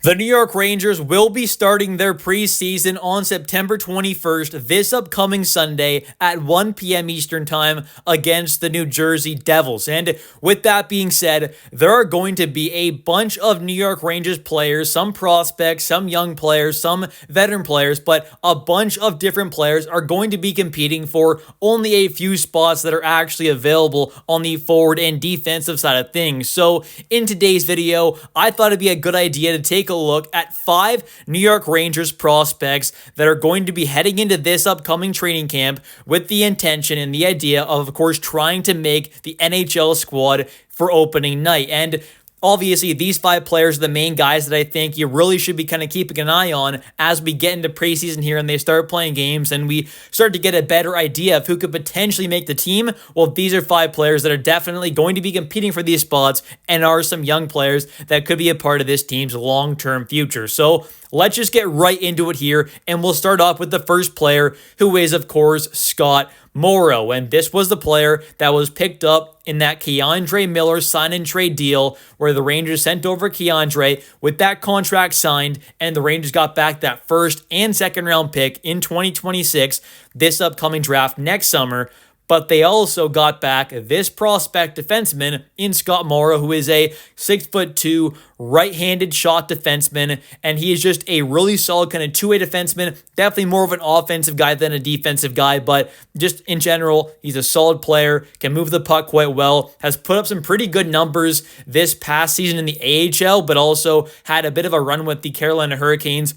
The New York Rangers will be starting their preseason on September 21st, this upcoming Sunday at 1 p.m. Eastern Time against the New Jersey Devils. And with that being said, there are going to be a bunch of New York Rangers players, some prospects, some young players, some veteran players, but a bunch of different players are going to be competing for only a few spots that are actually available on the forward and defensive side of things. So in today's video, I thought it'd be a good idea to take a look at 5 New York Rangers prospects that are going to be heading into this upcoming training camp with the intention and the idea of course, trying to make the NHL squad for opening night. And obviously, these 5 players are the main guys that I think you really should be kind of keeping an eye on as we get into preseason here and they start playing games and we start to get a better idea of who could potentially make the team. Well, these are 5 players that are definitely going to be competing for these spots and are some young players that could be a part of this team's long-term future. So let's just get right into it here, and we'll start off with the first player, who is, of course, Scott Morrow. And this was the player that was picked up in that Keandre Miller sign-and-trade deal where the Rangers sent over Keandre with that contract signed, and the Rangers got back that first and second round pick in 2026, this upcoming draft next summer. But they also got back this prospect defenseman in Scott Morrow, who is a 6'2" right-handed shot defenseman, and he is just a really solid kind of two-way defenseman. Definitely more of an offensive guy than a defensive guy, but just in general, he's a solid player, can move the puck quite well, has put up some pretty good numbers this past season in the AHL, but also had a bit of a run with the Carolina Hurricanes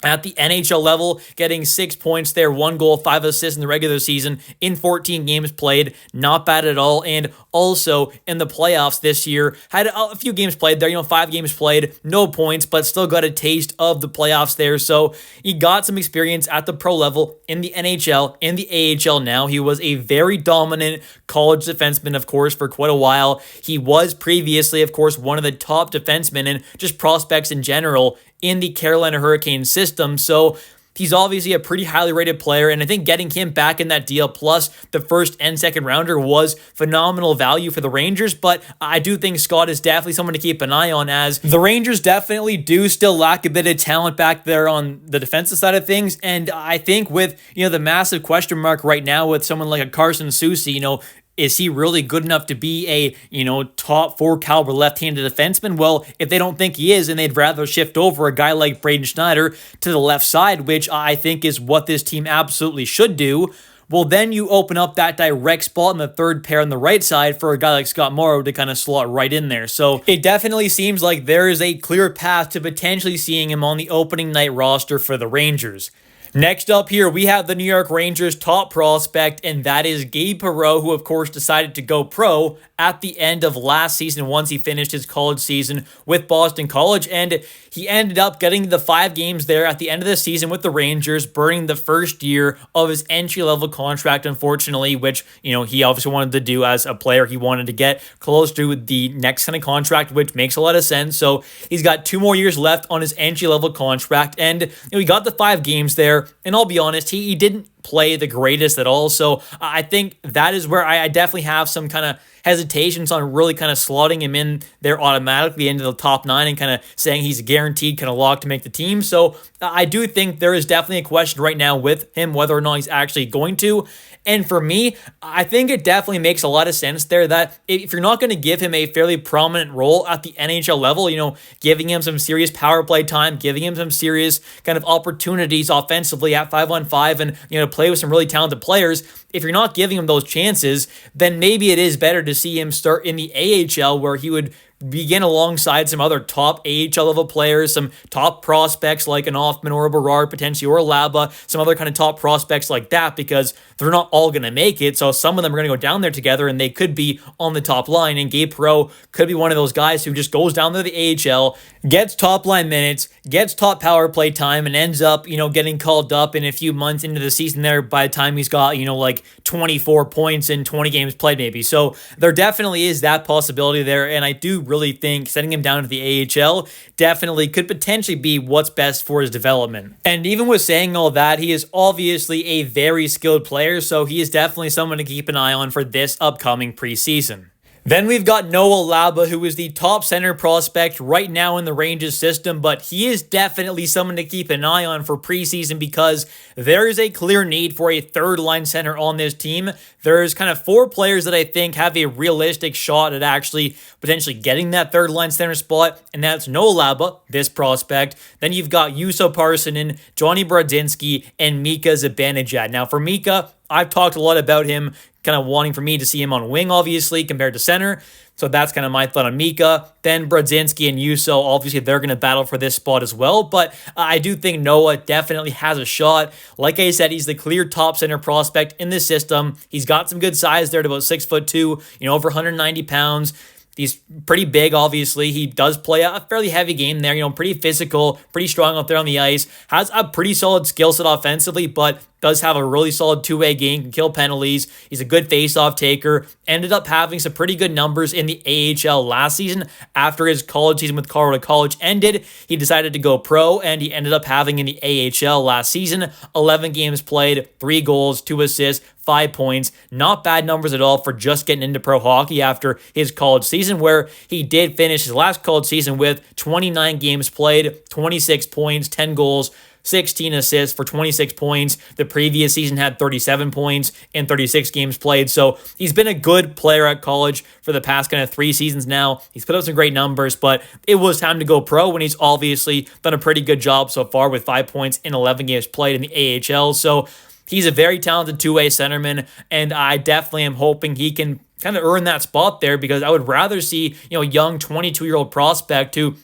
at the NHL level, getting 6 points there, 1 goal, 5 assists in the regular season in 14 games played. Not bad at all. And also in the playoffs this year, had a few games played there, 5 games played, no points, but still got a taste of the playoffs there. So he got some experience at the pro level in the NHL, in the AHL now. He was a very dominant college defenseman, of course, for quite a while. He was previously, of course, one of the top defensemen and just prospects in general in the Carolina Hurricanes system. So he's obviously a pretty highly rated player, and I think getting him back in that deal plus the first and second rounder was phenomenal value for the Rangers. But I do think Scott is definitely someone to keep an eye on, as the Rangers definitely do still lack a bit of talent back there on the defensive side of things. And I think with the massive question mark right now with someone like a Carson Soucy, is he really good enough to be a, top 4 caliber left-handed defenseman? Well, if they don't think he is, and they'd rather shift over a guy like Braden Schneider to the left side, which I think is what this team absolutely should do, well, then you open up that direct spot in the third pair on the right side for a guy like Scott Morrow to kind of slot right in there. So it definitely seems like there is a clear path to potentially seeing him on the opening night roster for the Rangers. Next up here, we have the New York Rangers' top prospect, and that is Gabe Perau, who, of course, decided to go pro at the end of last season once he finished his college season with Boston College, and he ended up getting the 5 games there at the end of the season with the Rangers, burning the first year of his entry-level contract, unfortunately, which, he obviously wanted to do as a player. He wanted to get close to the next kind of contract, which makes a lot of sense. So he's got 2 more years left on his entry-level contract, and he got the 5 games there, and I'll be honest, he didn't play the greatest at all. So I think that is where I definitely have some kind of hesitations on really kind of slotting him in there automatically into the top 9 and kind of saying he's a guaranteed kind of lock to make the team. So I do think there is definitely a question right now with him whether or not he's actually going to. And for me, I think it definitely makes a lot of sense there that if you're not going to give him a fairly prominent role at the NHL level, giving him some serious power play time, giving him some serious kind of opportunities offensively at 5-on-5 and, play with some really talented players, if you're not giving him those chances, then maybe it is better to see him start in the AHL where he would begin alongside some other top AHL level players, some top prospects like an Offman or a Berard potentially, or a Laba, some other kind of top prospects like that, because they're not all going to make it. So some of them are going to go down there together and they could be on the top line. And Gabe Perau could be one of those guys who just goes down there to the AHL, gets top line minutes, gets top power play time, and ends up, getting called up in a few months into the season there by the time he's got, like 24 points in 20 games played maybe. So there definitely is that possibility there. And I do really think sending him down to the AHL definitely could potentially be what's best for his development. And even with saying all that, he is obviously a very skilled player, so he is definitely someone to keep an eye on for this upcoming preseason. Then we've got Noah Laba, who is the top center prospect right now in the Rangers system, but he is definitely someone to keep an eye on for preseason because there is a clear need for a third-line center on this team. There's kind of 4 players that I think have a realistic shot at actually potentially getting that third-line center spot, and that's Noah Laba, this prospect. Then you've got Juuso Parssinen, Johnny Brodzinski, and Mika Zibanejad. Now, for Mika, I've talked a lot about him, kind of wanting for me to see him on wing, obviously, compared to center. So that's kind of my thought on Mika. Then Brodzinski and Juuso, obviously, they're going to battle for this spot as well. But I do think Noah definitely has a shot. Like I said, he's the clear top center prospect in the system. He's got some good size there at about 6'2", over 190 pounds. He's pretty big, obviously. He does play a fairly heavy game there, pretty physical, pretty strong out there on the ice. Has a pretty solid skill set offensively, but does have a really solid two-way game, can kill penalties. He's a good face-off taker. Ended up having some pretty good numbers in the AHL last season. After his college season with Colorado College ended, he decided to go pro, and he ended up having in the AHL last season 11 games played, 3 goals, 2 assists, 5 points. Not bad numbers at all for just getting into pro hockey after his college season, where he did finish his last college season with 29 games played, 26 points, 10 goals, 16 assists for 26 points. The previous season had 37 points in 36 games played. So he's been a good player at college for the past kind of 3 seasons now. He's put up some great numbers, but it was time to go pro when he's obviously done a pretty good job so far with 5 points in 11 games played in the AHL. So he's a very talented two-way centerman, and I definitely am hoping he can kind of earn that spot there because I would rather see, a young 22-year-old prospect who,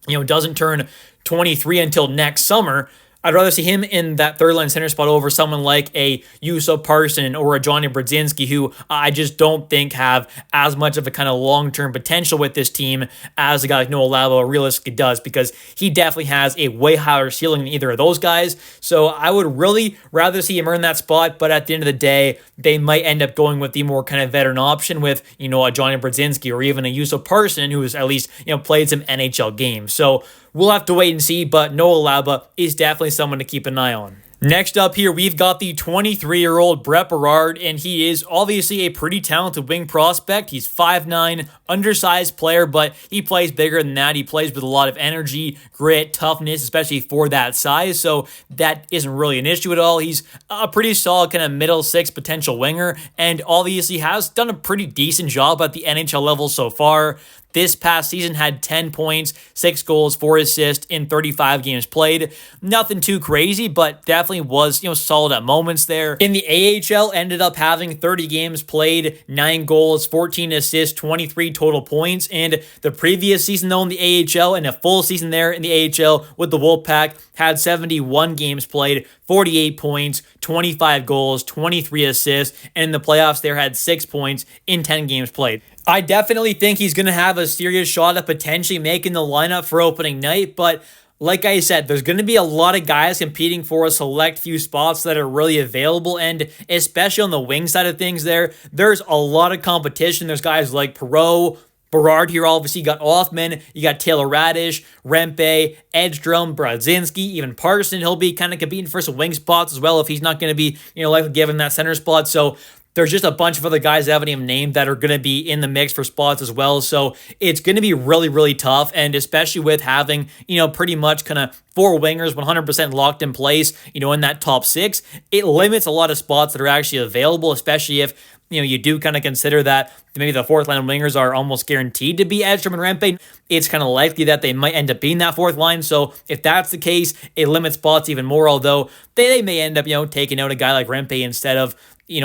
doesn't turn 23 until next summer. I'd rather see him in that third-line center spot over someone like a Juuso Parssinen or a Johnny Brodzinski, who I just don't think have as much of a kind of long-term potential with this team as a guy like Noah Laba realistically does, because he definitely has a way higher ceiling than either of those guys. So I would really rather see him earn that spot, but at the end of the day, they might end up going with the more kind of veteran option with, a Johnny Brodzinski or even a Juuso Parssinen, who has at least, played some NHL games. So we'll have to wait and see, but Noah Laba is definitely someone to keep an eye on. Next up here, we've got the 23-year-old Brett Berard, and he is obviously a pretty talented wing prospect. He's 5'9", undersized player, but he plays bigger than that. He plays with a lot of energy, grit, toughness, especially for that size, so that isn't really an issue at all. He's a pretty solid kind of middle six potential winger, and obviously has done a pretty decent job at the NHL level so far. This past season had 10 points, 6 goals, 4 assists in 35 games played. Nothing too crazy, but definitely was, solid at moments there. In the AHL, ended up having 30 games played, 9 goals, 14 assists, 23 total points. And the previous season, though, in the AHL, and a full season there in the AHL with the Wolfpack, had 71 games played, 48 points, 25 goals, 23 assists, and in the playoffs there had 6 points in 10 games played. I definitely think he's going to have a serious shot at potentially making the lineup for opening night, but like I said, there's going to be a lot of guys competing for a select few spots that are really available, and especially on the wing side of things there's a lot of competition. There's guys like Perau, Berard here, obviously. You got Offman, you got Taylor Radish, Rempe, Edstrom, Brodzinski, even Parson. He'll be kind of competing for some wing spots as well if he's not going to be, likely given that center spot. So there's just a bunch of other guys I haven't even named that are going to be in the mix for spots as well. So it's going to be really, really tough. And especially with having, pretty much kind of 4 wingers 100% locked in place, in that top 6, it limits a lot of spots that are actually available, especially if, you do kind of consider that maybe the fourth line wingers are almost guaranteed to be Edstrom and Rempe. It's kind of likely that they might end up being that fourth line. So if that's the case, it limits spots even more, although they may end up, taking out a guy like Rempe instead of,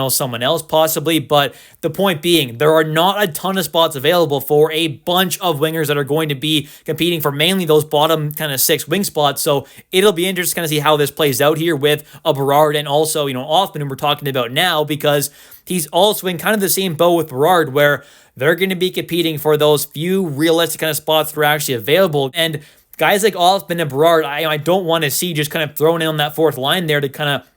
someone else possibly. But the point being, there are not a ton of spots available for a bunch of wingers that are going to be competing for mainly those bottom kind of 6 wing spots. So it'll be interesting to kind of see how this plays out here with a Berard and also, Offman, who we're talking about now, because he's also in kind of the same boat with Berard, where they're going to be competing for those few realistic kind of spots that are actually available. And guys like Offman and Berard, I don't want to see just kind of thrown in on that fourth line there to kind of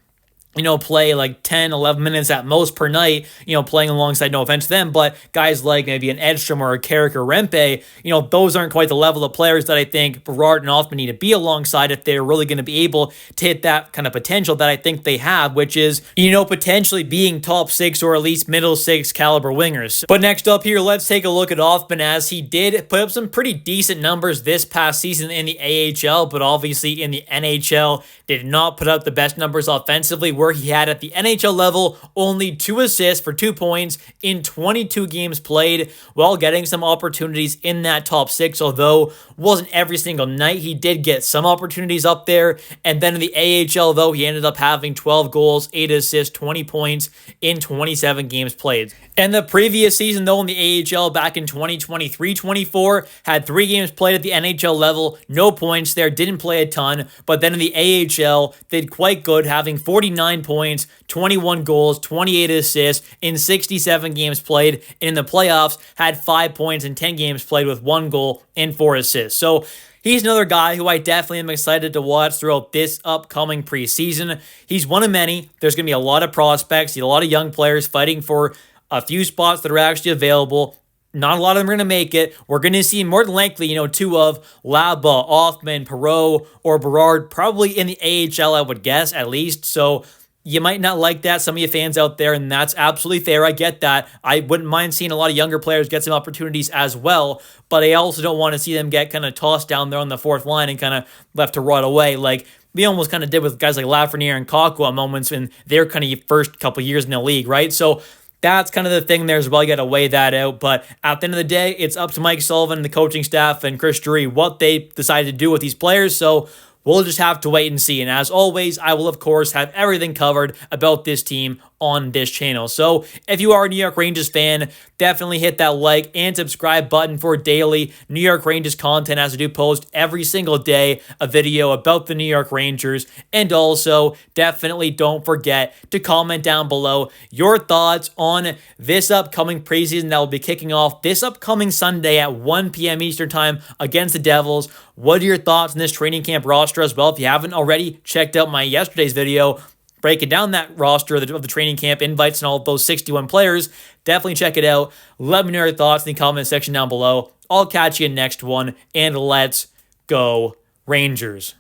play like 10, 11 minutes at most per night, playing alongside, no offense to them, but guys like maybe an Edstrom or a Carrick or Rempe, those aren't quite the level of players that I think Berard and Offman need to be alongside if they're really going to be able to hit that kind of potential that I think they have, which is, potentially being top six or at least middle six caliber wingers. But next up here, let's take a look at Offman, as he did put up some pretty decent numbers this past season in the AHL, but obviously in the NHL did not put up the best numbers offensively, where he had at the NHL level only 2 assists for 2 points in 22 games played, while getting some opportunities in that top six, although wasn't every single night. He did get some opportunities up there. And then in the AHL, though, he ended up having 12 goals, 8 assists, 20 points in 27 games played. And the previous season, though, in the AHL back in 2023-24, had 3 games played at the NHL level, no points there, didn't play a ton, but then in the AHL, did quite good, having 49 points, 21 goals, 28 assists in 67 games played, and in the playoffs, had 5 points in 10 games played with 1 goal and 4 assists. So he's another guy who I definitely am excited to watch throughout this upcoming preseason. He's one of many. There's going to be a lot of prospects, a lot of young players fighting for a few spots that are actually available. Not a lot of them are going to make it. We're going to see more than likely, 2 of Laba, Offman, Perau, or Berard, probably in the AHL, I would guess, at least. So you might not like that, some of you fans out there, and that's absolutely fair. I get that. I wouldn't mind seeing a lot of younger players get some opportunities as well, but I also don't want to see them get kind of tossed down there on the 4th line and kind of left to rot away. Like we almost kind of did with guys like Lafreniere and Kakwa at moments in their kind of first couple years in the league, right? So that's kind of the thing there as well. You got to weigh that out. But at the end of the day, it's up to Mike Sullivan and the coaching staff and Chris Drury what they decide to do with these players. So we'll just have to wait and see. And as always, I will, of course, have everything covered about this team on this channel. So if you are a New York Rangers fan, definitely hit that like and subscribe button for daily New York Rangers content, as I do post every single day a video about the New York Rangers. And also, definitely don't forget to comment down below your thoughts on this upcoming preseason that will be kicking off this upcoming Sunday at 1 p.m. Eastern Time against the Devils. What are your thoughts on this training camp roster as well? If you haven't already checked out my yesterday's video breaking down that roster of the training camp invites and all of those 61 players, definitely check it out. Let me know your thoughts in the comment section down below. I'll catch you in the next one, and let's go Rangers.